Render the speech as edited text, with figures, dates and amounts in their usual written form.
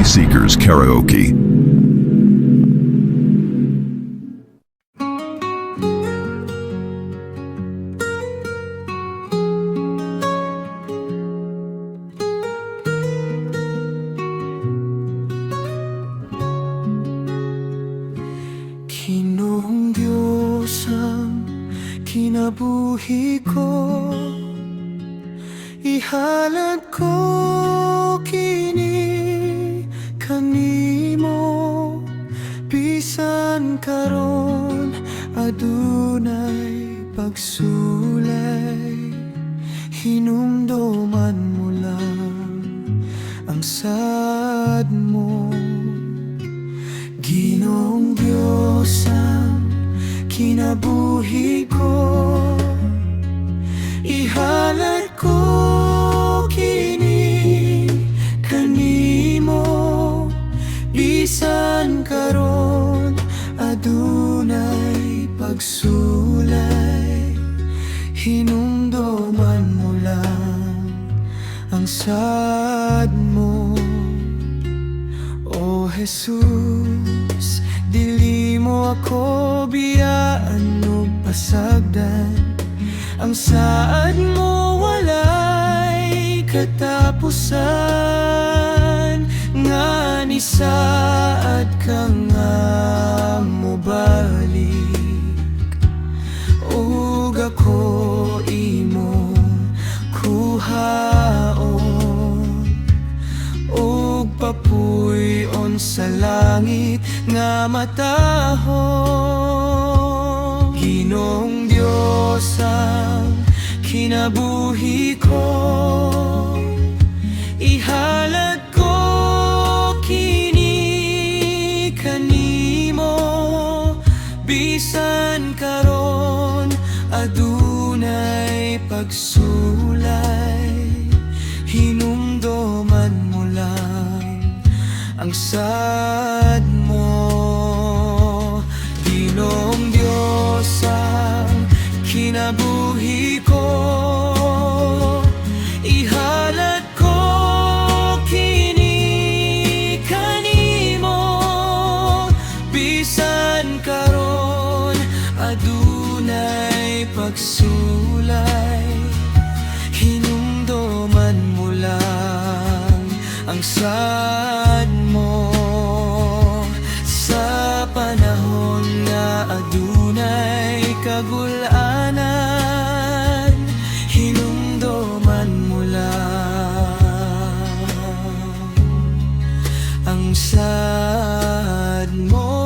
Seekers Karaoke. Ginoong Diyos ang kinabuhi ko, ihalad ko kini kanimo, bisan karon adunay pagsulay, hinumduman mo lang ang sad mo. Ginoong Diyos ang kinabuhi ko, ihalad ko kini kanimo, bisan karon adunay pagsulay, hinumduman mo lang ang sad mo. O Jesus, dili mo ako biyaan ug pasagdan, ang saad mo walay katapusan, nga ni saad ka nga mo balik, ug ako imo kuhaon, ug papuy-on sa langit nga matahon. Ginoong Diyos ang kinabuhi ko, ihalad ko kini kanimo, bisan karon adunay pagsulay, hinumduman mo lang ang sad mo. Ginoong Diyos ang kinabuhi ko, ihalad ko kini kanimo, bisan karon adunay pagsulay, hinumduman mo lang ang sad mo. Sa panahon nga adunay kagul-anan, hinumduman mo lang ang sad mo.